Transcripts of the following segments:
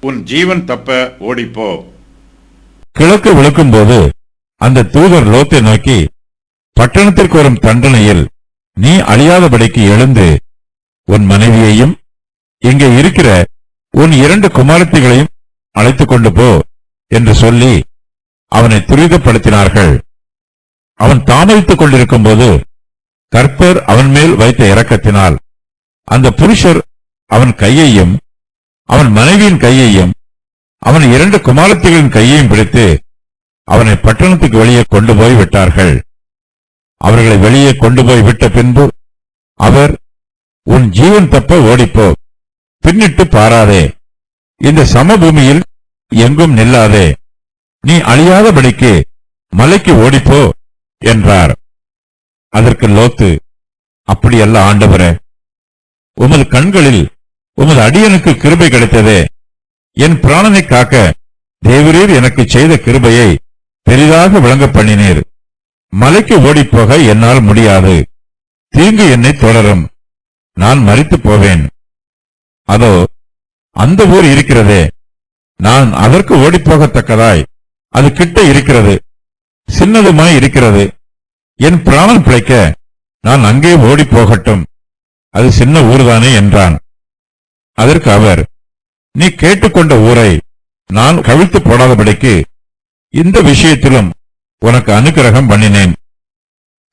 உன் ஜீவன் தப்ப ஓடிப்போ. கிழக்கு விளக்கும் போது அந்த தூதர் லோத்தை நோக்கி, பட்டணத்திற்கு வரும் தண்டனையில் நீ அழியாதபடிக்கு எழுந்து உன் மனைவியையும் இங்கே இருக்கிற உன் 2 குமாரத்திகளையும் அழைத்துக் கொண்டு போ என்று சொல்லி அவனை துரிதப்படுத்தினார்கள். அவன் தாமதித்துக் கொண்டிருக்கும் போது கர்த்தர் அவன் மேல் வைத்த இரக்கத்தினால் அந்த புருஷர் அவன் கையையும் அவன் மனைவியின் கையையும் அவன் 2 குமாரத்திகளின் கையையும் பிடித்து அவனை பட்டணத்துக்கு வெளியே கொண்டு போய் விட்டார்கள். அவர்களை வெளியே கொண்டு போய் விட்ட பின்பு அவர், உன் ஜீவன் தப்ப ஓடிப்போ, பின்னிட்டு பாராதே, இந்த சமபூமியில் எங்கும் நில்லாதே, நீ அழியாதபடிக்கு மலைக்கு ஓடிப்போ என்றார். அதற்கு லோத்து, அப்படியல்ல ஆண்டவரே, உமது கண்களில் உமது அடியனுக்கு கிருபை கிடைத்ததே, என் பிராணனை காக்க தேவரீர் எனக்கு செய்த கிருபையை பெரிதாக விளங்க பண்ணினீர். மலைக்கு ஓடிப்போக என்னால் முடியாது, தீங்கு என்னை தொடரும், நான் மரித்து போவேன். அதோ அந்த ஊர் இருக்கிறதே, நான் அதற்கு ஓடிப்போகத்தக்கதாய் அது கிட்ட இருக்கிறது, சின்னதுமாய் இருக்கிறது. என் பிராணன் பிழைக்க நான் அங்கே ஓடி போகட்டும், அது சின்ன ஊர்தானே என்றான். அதற்கு அவர், நீ கேட்டுக்கொண்ட ஊரை நான் கவிழ்த்து போடாதபடிக்கு இந்த விஷயத்திலும் உனக்கு அனுக்கிரகம் பண்ணினேன்.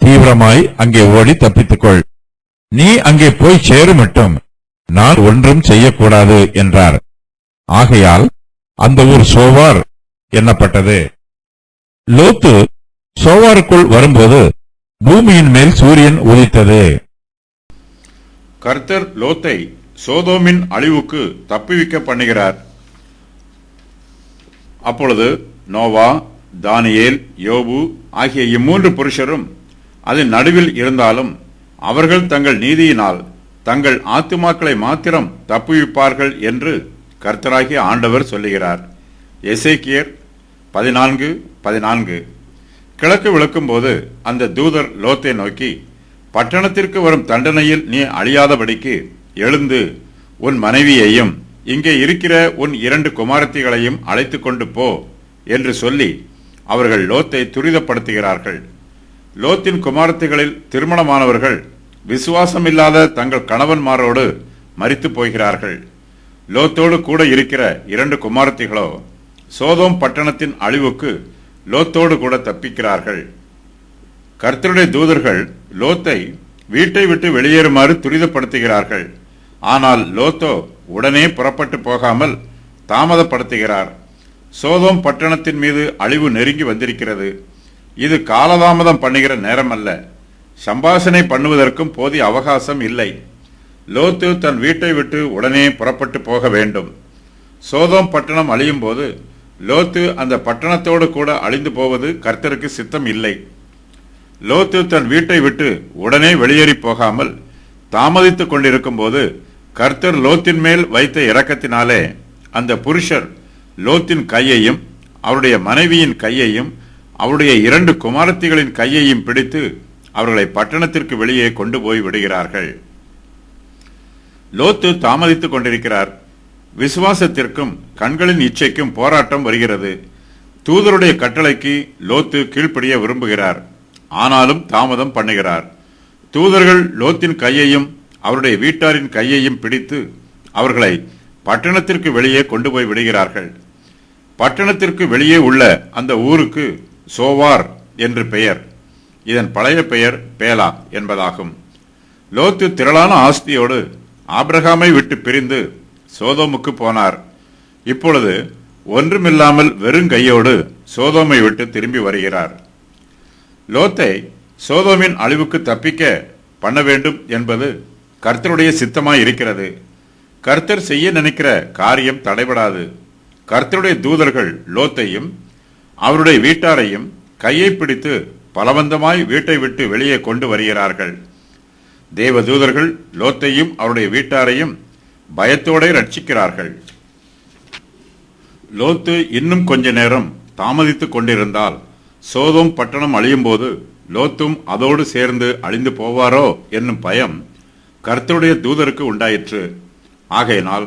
தீவிரமாய் அங்கே ஓடி தப்பித்துக்கொள், நீ அங்கே போய் சேருமட்டும் நான் ஒன்றும் செய்யக்கூடாது என்றார். ஆகையால் அந்த ஊர் சோவார் எண்ணப்பட்டது. லோத்து சோவாருக்குள் வரும்போது பூமியின் மேல் சூரியன் உதித்தது. கர்த்தர் லோத்தை சோதோமின் அழிவுக்கு தப்புவிக்க பண்ணுகிறார். அப்பொழுது நோவா, தானியேல், யோபு ஆகிய 3 புருஷரும் அதன் நடுவில் இருந்தாலும் அவர்கள் தங்கள் நீதியினால் தங்கள் ஆத்துமாக்களை மாத்திரம் தப்புவிப்பார்கள் என்று கர்த்தராகிய ஆண்டவர் சொல்லுகிறார். எசேக்கியர் 14:14. கிழக்கு விளக்கும்போது அந்த தூதர் லோத்தை நோக்கி, பட்டணத்திற்கு வரும் தண்டனையில் நீ அழியாதபடிக்கு எழுந்து உன் மனைவியையும் இங்கே இருக்கிற உன் 2 குமாரத்திகளையும் அழைத்துக் கொண்டு போ என்று சொல்லி அவர்கள் லோத்தை துரிதப்படுத்துகிறார்கள். லோத்தின் குமாரத்திகளில் திருமணமானவர்கள் விசுவாசமில்லாத தங்கள் கணவன்மாரோடு மரித்து போகிறார்கள். லோத்தோடு கூட இருக்கிற 2 குமாரத்திகளோ சோதோம் பட்டணத்தின் அழிவுக்கு லோத்தோடு கூட தப்பிக்கிறார்கள். கர்த்தருடைய தூதர்கள் லோத்தை வீட்டை விட்டு வெளியேறுமாறு துரிதப்படுத்துகிறார்கள். ஆனால் லோத்தோ உடனே புறப்பட்டு போகாமல் தாமதப்படுத்துகிறார். சோதோம் பட்டணத்தின் மீது அழிவு நெருங்கி வந்திருக்கிறது. இது காலதாமதம் பண்ணுகிற நேரம் அல்ல. சம்பாஷணை பண்ணுவதற்கும் போதிய அவகாசம் இல்லை. லோத்து தன் வீட்டை விட்டு உடனே புறப்பட்டு போக வேண்டும். சோதோம் பட்டணம் அழியும் போது லோத்து அந்த பட்டணத்தோடு கூட அழிந்து போவது கர்த்தருக்கு சித்தம் இல்லை. லோத்து தன் வீட்டை விட்டு உடனே வெளியேறி போகாமல் தாமதித்துக் கொண்டிருக்கும் போது கர்த்தர் லோத்தின் மேல் வைத்த இரக்கத்தினாலே அந்த புருஷர் லோத்தின் கையையும் அவருடைய மனைவியின் கையையும் அவருடைய 2 குமாரத்திகளின் கையையும் பிடித்து அவர்களை பட்டணத்திற்கு வெளியே கொண்டு போய் விடுகிறார்கள். லோத்து தாமதித்துக் கொண்டிருக்கிறார். விசுவாசத்திற்கும் கண்களின் இச்சைக்கும் போராட்டம் வருகிறது. தூதருடைய கட்டளைக்கு லோத்து கீழ்ப்படிய விரும்புகிறார். ஆனாலும் தாமதம் பண்ணுகிறார். தூதர்கள் லோத்தின் கையையும் அவருடைய வீட்டாரின் கையையும் பிடித்து அவர்களை பட்டணத்திற்கு வெளியே கொண்டு போய் விடுகிறார்கள். பட்டணத்திற்கு வெளியே உள்ள அந்த ஊருக்கு சோவார் என்று பெயர். இதன் பழைய பெயர் பேலா என்பதாகும். லோத்து திரளான ஆஸ்தியோடு ஆபிரகாமை விட்டு பிரிந்து சோதோமுக்கு போனார். இப்பொழுது ஒன்றுமில்லாமல் வெறுங்கையோடு சோதோமை விட்டு திரும்பி வருகிறார். லோத்தை சோதோமின் அழிவுக்கு தப்பிக்க பண்ண வேண்டும் என்பது கர்த்தருடைய சித்தமாய் இருக்கிறது. கர்த்தர் செய்ய நினைக்கிற காரியம் தடைபடாது. கர்த்தருடைய தூதர்கள் லோத்தையும் அவருடைய வீட்டாரையும் கையை பிடித்து பலவந்தமாய் வீட்டை விட்டு வெளியே கொண்டு வருகிறார்கள். தேவ தூதர்கள் லோத்தையும் அவருடைய வீட்டாரையும் பயத்தோடு ரட்சிக்கிறார்கள். லோத்து இன்னும் கொஞ்ச நேரம் தாமதித்துக் கொண்டிருந்தால் சோதோம் பட்டணம் அழியும் போது லோத்தும் அதோடு சேர்ந்து அழிந்து போவாரோ என்னும் பயம் கர்த்தருடைய தூதருக்கு உண்டாயிற்று. ஆகையினால்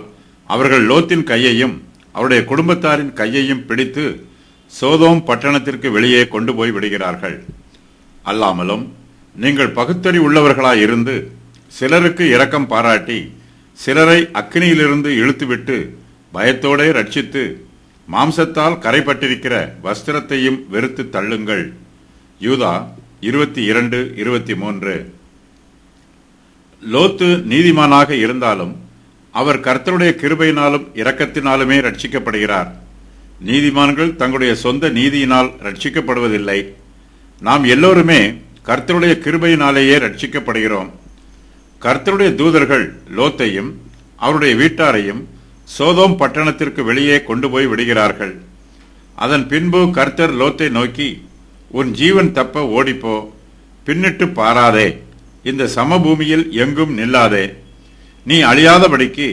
அவர்கள் லோத்தின் கையையும் அவருடைய குடும்பத்தாரின் கையையும் பிடித்து சோதோம் பட்டணத்திற்கு வெளியே கொண்டு போய் விடுகிறார்கள். அல்லாமலும் நீங்கள் பகுத்தறிவு உள்ளவர்களாயிருந்து சிலருக்கு இரக்கம் பாராட்டி சிலரை அக்கினியிலிருந்து இழுத்துவிட்டு பயத்தோடே ரட்சித்து மாம்சத்தால் கரைப்பட்டிருக்கிற வஸ்திரத்தையும் வெறுத்து தள்ளுங்கள். யூதா 22:23. லோத்து நீதிமானாக இருந்தாலும் அவர் கர்த்தருடைய கிருபையினாலும் இரக்கத்தினாலுமே ரட்சிக்கப்படுகிறார். நீதிமான்கள் தங்களுடைய சொந்த நீதியினால் ரட்சிக்கப்படுவதில்லை. நாம் எல்லோருமே கர்த்தருடைய கிருபையினாலேயே ரட்சிக்கப்படுகிறோம். கர்த்தருடைய தூதர்கள் லோத்தையும் அவருடைய வீட்டாரையும் சோதோம் பட்டணத்திற்கு வெளியே கொண்டு போய் விடுகிறார்கள். அதன் பின்பு கர்த்தர் லோத்தை நோக்கி, உன் ஜீவன் தப்ப ஓடிப்போ, பின்னிட்டு பாராதே, இந்த சமபூமியில் எங்கும் நில்லாதே, நீ அழியாதபடிக்கு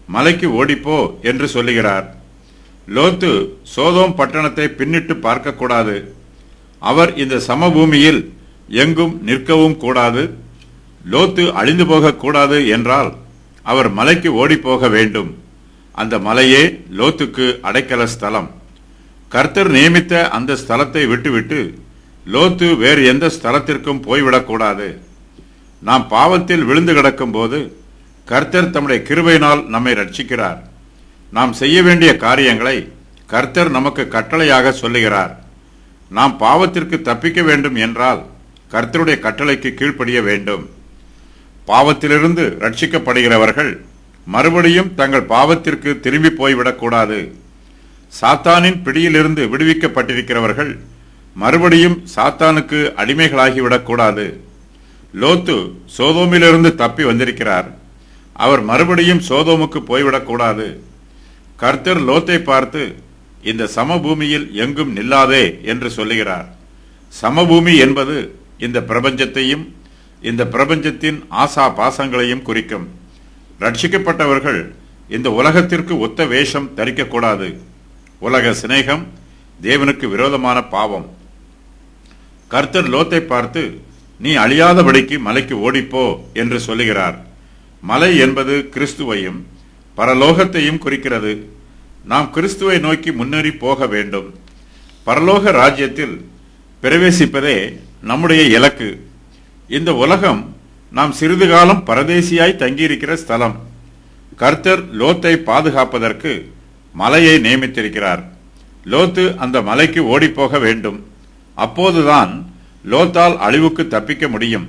மலைக்கு ஓடிப்போ என்று சொல்லுகிறார். லோத்து சோதோம் பட்டணத்தை பின்னிட்டு பார்க்கக்கூடாது. அவர் இந்த சமபூமியில் எங்கும் நிற்கவும் கூடாது. லோத்து அழிந்து போகக்கூடாது என்றால் அவர் மலைக்கு ஓடிப்போக வேண்டும். அந்த மலையே லோத்துக்கு அடைக்கல ஸ்தலம். கர்த்தர் நியமித்த அந்த ஸ்தலத்தை விட்டுவிட்டு லோத்து வேறு எந்த ஸ்தலத்திற்கும் போய்விடக்கூடாது. நாம் பாவத்தில் விழுந்து கிடக்கும் போது கர்த்தர் தம்முடைய கிருபையினால் நம்மை ரட்சிக்கிறார். நாம் செய்ய வேண்டிய காரியங்களை கர்த்தர் நமக்கு கட்டளையாக சொல்லுகிறார். நாம் பாவத்திற்கு தப்பிக்க வேண்டும் என்றால் கர்த்தருடைய கட்டளைக்கு கீழ்ப்படிய வேண்டும். பாவத்திலிருந்து ரட்சிக்கப்படுகிறவர்கள் மறுபடியும் தங்கள் பாவத்திற்கு திரும்பி போய்விடக்கூடாது. சாத்தானின் பிடியிலிருந்து விடுவிக்கப்பட்டிருக்கிறவர்கள் மறுபடியும் சாத்தானுக்கு அடிமைகளாகிவிடக்கூடாது. லோத்து சோதோமிலிருந்து தப்பி வந்திருக்கிறார். அவர் மறுபடியும் சோதோமுக்கு போய்விடக்கூடாது. கர்த்தர் லோத்தை பார்த்து, இந்த சமபூமியில் எங்கும் நில்லாதே என்று சொல்லுகிறார். சமபூமி என்பது இந்த பிரபஞ்சத்தையும் இந்த பிரபஞ்சத்தின் ஆசா பாசங்களையும் குறிக்கும். ரட்சிக்கப்பட்டவர்கள் இந்த உலகத்திற்கு ஒத்த வேஷம் தரிக்கக்கூடாது. உலக சிநேகம் தேவனுக்கு விரோதமான பாவம். கர்த்தர் லோத்தை பார்த்து, நீ அழியாதபடிக்கு மலைக்கு ஓடிப்போ என்று சொல்லுகிறார். மலை என்பது கிறிஸ்துவையும் பரலோகத்தையும் குறிக்கிறது. நாம் கிறிஸ்துவை நோக்கி முன்னேறி போக வேண்டும். பரலோக ராஜ்யத்தில் பிரவேசிப்பதே நம்முடைய இலக்கு. இந்த உலகம் நாம் சிறிது காலம் பரதேசியாய் தங்கியிருக்கிற ஸ்தலம். கர்த்தர் லோத்தை பாதுகாப்பதற்கு மலையை நியமித்திருக்கிறார். லோத்து அந்த மலைக்கு ஓடிப்போக வேண்டும். அப்போதுதான் லோத்தால் அழிவுக்கு தப்பிக்க முடியும்.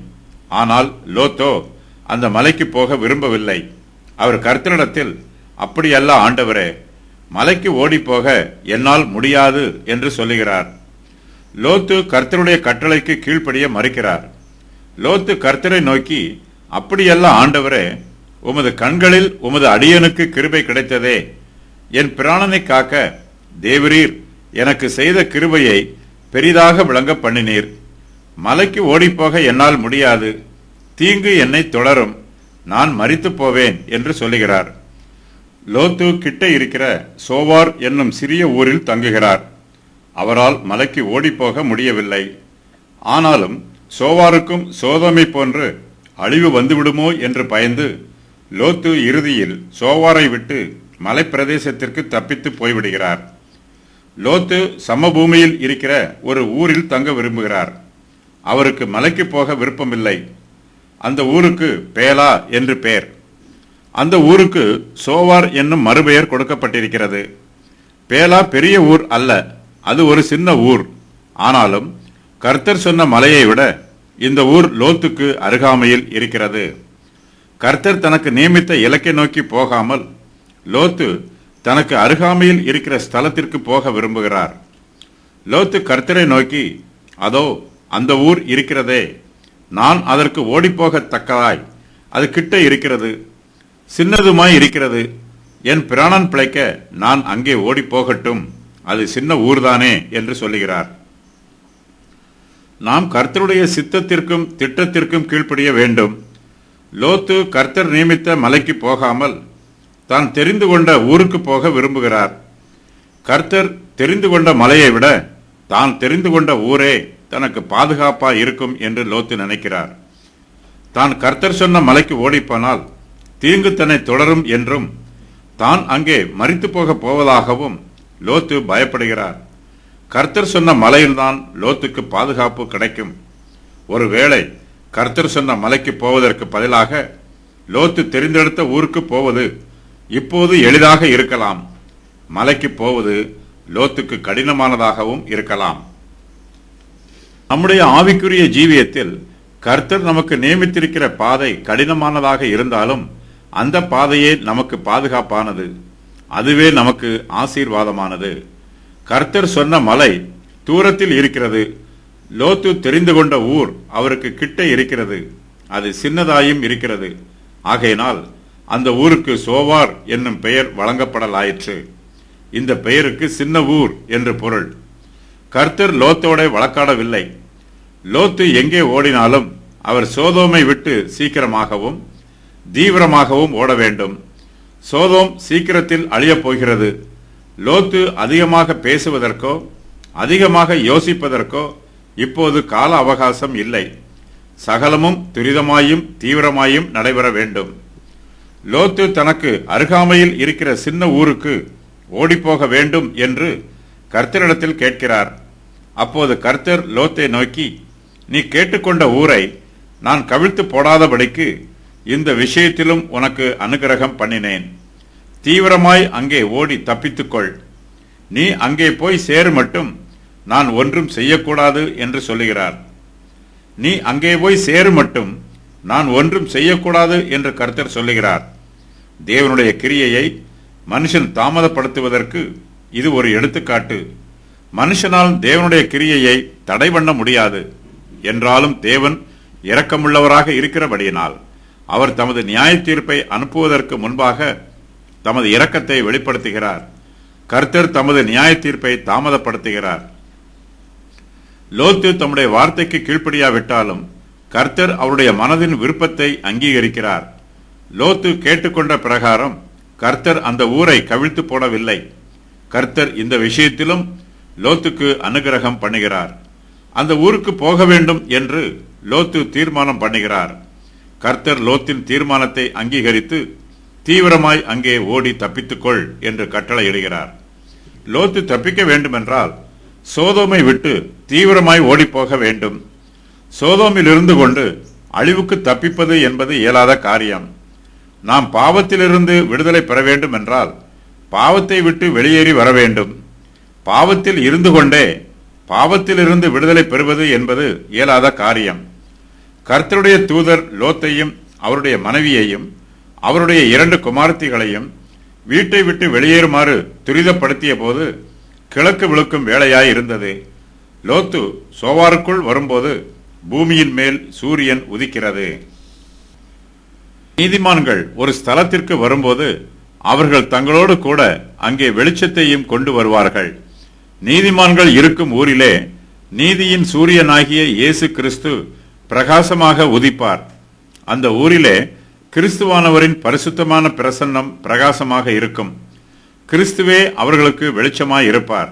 ஆனால் லோத்தோ அந்த மலைக்கு போக விரும்பவில்லை. அவர் கர்த்தரிடத்தில், அப்படியல்ல ஆண்டவரே, மலைக்கு ஓடிப்போக என்னால் முடியாது என்று சொல்லுகிறார். லோத்து கர்த்தருடைய கட்டளைக்கு கீழ்ப்படிய மறுக்கிறார். லோத்து கர்த்தரை நோக்கி, அப்படியல்ல ஆண்டவரே, உமது கண்களில் உமது அடியனுக்கு கிருபை கிடைத்ததே, என் பிராணனை காக்க தேவரீர் எனக்கு செய்த கிருபையை பெரிதாக விளங்க பண்ணினீர். மலைக்கு ஓடிப்போக என்னால் முடியாது. தீங்கு என்னை தொடரும், நான் மரித்து போவேன் என்று சொல்லுகிறார். லோத்து கிட்ட இருக்கிற சோவார் என்னும் சிறிய ஊரில் தங்குகிறார். அவரால் மலைக்கு ஓடிப்போக முடியவில்லை. ஆனாலும் சோவாருக்கும் சோதோமை போன்று அழிவு வந்துவிடுமோ என்று பயந்து லோத்து இறுதியில் சோவாரை விட்டு மலைப்பிரதேசத்திற்கு தப்பித்து போய்விடுகிறார். லோத்து சமபூமியில் இருக்கிற ஒரு ஊரில் தங்க விரும்புகிறார். அவருக்கு மலைக்கு போக விருப்பமில்லை. அந்த ஊருக்கு பேலா என்று பெயர். அந்த ஊருக்கு சோவார் என்னும் மறுபெயர் கொடுக்கப்பட்டிருக்கிறது. பேலா பெரிய ஊர் அல்ல, அது ஒரு சின்ன ஊர். ஆனாலும் கர்த்தர் சொன்ன மலையை விட இந்த ஊர் லோத்துக்கு அருகாமையில் இருக்கிறது. கர்த்தர் தனக்கு நியமித்த இலக்கை நோக்கி போகாமல் லோத்து தனக்கு அருகாமையில் இருக்கிற ஸ்தலத்திற்கு போக விரும்புகிறார். லோத்து கர்த்தரை நோக்கி, அதோ அந்த ஊர் இருக்கிறதே, நான் அதற்கு ஓடிப்போகத்தக்கதாய் அது கிட்ட இருக்கிறது, சின்னதுமாய் இருக்கிறது, என் பிராணன் பிழைக்க நான் அங்கே ஓடிப்போகட்டும், அது சின்ன ஊர்தானே என்று சொல்லுகிறார். நாம் கர்த்தருடைய சித்தத்திற்கும் திட்டத்திற்கும் கீழ்ப்படிய வேண்டும். லோத்து கர்த்தர் நியமித்த மலைக்கு போகாமல் தான் தெரிந்து கொண்ட ஊருக்கு போக விரும்புகிறார். கர்த்தர் தெரிந்து கொண்ட மலையை விட தான் தெரிந்து கொண்ட ஊரே தனக்கு பாதுகாப்பா இருக்கும் என்று லோத்து நினைக்கிறார். தான் கர்த்தர் சொன்ன மலைக்கு ஓடிப்போனால் தீங்கு தன்னை தொடரும் என்றும் தான் அங்கே மரித்து போக போவதாகவும் லோத்து பயப்படுகிறார். கர்த்தர் சொன்ன மலையில்தான் லோத்துக்கு பாதுகாப்பு கிடைக்கும். ஒருவேளை கர்த்தர் சொன்ன மலைக்கு போவதற்கு பதிலாக லோத்து தெரிந்தெடுத்த ஊருக்கு போவது இப்போது எளிதாக இருக்கலாம். மலைக்கு போவது லோத்துக்கு கடினமானதாகவும் இருக்கலாம். நம்முடைய ஆவிக்குரிய ஜீவியத்தில் கர்த்தர் நமக்கு நியமித்திருக்கிற பாதை கடினமானதாக இருந்தாலும் அந்த பாதையே நமக்கு பாதுகாப்பானது. அதுவே நமக்கு ஆசீர்வாதமானது. கர்த்தர் சொன்ன மலை தூரத்தில் இருக்கிறது. லோத்து தெரிந்து கொண்ட ஊர் அவருக்கு கிட்ட இருக்கிறது. அது சின்னதாயும் இருக்கிறது. ஆகையினால் அந்த ஊருக்கு சோவார் என்னும் பெயர் வழங்கப்படலாயிற்று. இந்த பெயருக்கு சின்ன ஊர் என்று பொருள். கர்த்தர் லோத்தோட வழக்காடவில்லை. லோத்து எங்கே ஓடினாலும் அவர் சோதோமை விட்டு சீக்கிரமாகவும் தீவிரமாகவும் ஓட வேண்டும். சோதோம் சீக்கிரத்தில் அழியப் போகிறது. லோத்து அதிகமாக பேசுவதற்கோ அதிகமாக யோசிப்பதற்கோ இப்போது கால அவகாசம் இல்லை. சகலமும் துரிதமாயும் தீவிரமாயும் நடைபெற வேண்டும். லோத்து தனக்கு அருகாமையில் இருக்கிற சின்ன ஊருக்கு ஓடிப்போக வேண்டும் என்று கர்த்தரிடத்தில் கேட்கிறார். அப்போது கர்த்தர் லோத்தை நோக்கி, நீ கேட்டுக்கொண்ட ஊரை நான் கவிழ்த்து போடாதபடிக்கு இந்த விஷயத்திலும் உனக்கு அனுகிரகம் பண்ணினேன். தீவிரமாய் அங்கே ஓடி தப்பித்துக்கொள். நீ அங்கே போய் சேரு மட்டும் நான் ஒன்றும் செய்யக்கூடாது என்று சொல்லுகிறார். நீ அங்கே போய் சேரு மட்டும் நான் ஒன்றும் செய்யக்கூடாது என்று கர்த்தர் சொல்லுகிறார். தேவனுடைய கிரியையை மனுஷன் தாமதப்படுத்துவதற்கு இது ஒரு எடுத்துக்காட்டு. மனுஷனால் தேவனுடைய கிரியையை தடை பண்ண முடியாது. என்றாலும் தேவன் இரக்கமுள்ளவராக இருக்கிறபடியினால் அவர் தமது நியாய தீர்ப்பை அனுப்புவதற்கு முன்பாக தமது இரக்கத்தை வெளிப்படுத்துகிறார். கர்த்தர் தமது நியாய தீர்ப்பை தாமதப்படுத்துகிறார். லோத்து தம்முடைய வார்த்தைக்கு கீழ்ப்படியாவிட்டாலும் கர்த்தர் அவருடைய மனதின் விருப்பத்தை அங்கீகரிக்கிறார். லோத்து கேட்டுக்கொண்ட பிரகாரம் கர்த்தர் அந்த ஊரை கவிழ்த்து போடவில்லை. கர்த்தர் இந்த விஷயத்திலும் லோத்துக்கு அனுகிரகம் பண்ணுகிறார். அந்த ஊருக்கு போக வேண்டும் என்று லோத்து தீர்மானம் பண்ணுகிறார். கர்த்தர் லோத்தின் தீர்மானத்தை அங்கீகரித்து தீவிரமாய் அங்கே ஓடி தப்பித்துக்கொள் என்று கட்டளையிடுகிறார். லோத்து தப்பிக்க வேண்டுமென்றால் சோதோமை விட்டு தீவிரமாய் ஓடிப்போக வேண்டும். சோதோமில் இருந்து கொண்டு அழிவுக்கு தப்பிப்பது என்பது இயலாத காரியம். நாம் பாவத்திலிருந்து விடுதலை பெற வேண்டும் என்றால் பாவத்தை விட்டு வெளியேறி வர வேண்டும். பாவத்தில் இருந்து கொண்டே பாவத்திலிருந்து விடுதலை பெறுவது என்பது இயலாத காரியம். கர்த்தருடைய தூதர் லோத்தையும் அவருடைய மனைவியையும் அவருடைய 2 குமாரத்திகளையும் வீட்டை விட்டு வெளியேறுமாறு துரிதப்படுத்திய போது கிழக்கு விழுக்கும் வேளையாய் இருந்தது. லோத்து சோவாருக்குள் வரும்போது பூமியின் மேல் சூரியன் உதிக்கிறது. நீதிமான்கள் ஒரு ஸ்தலத்திற்கு வரும்போது அவர்கள் தங்களோடு கூட அங்கே வெளிச்சத்தையும் கொண்டு வருவார்கள். நீதிமான்கள் இருக்கும் ஊரிலே நீதியின் சூரியனாகிய இயேசு கிறிஸ்து பிரகாசமாக உதிப்பார். அந்த ஊரிலே கிறிஸ்துவானவரின் பரிசுத்தமான பிரசன்னம் பிரகாசமாக இருக்கும். கிறிஸ்துவே அவர்களுக்கு வெளிச்சமாய் இருப்பார்.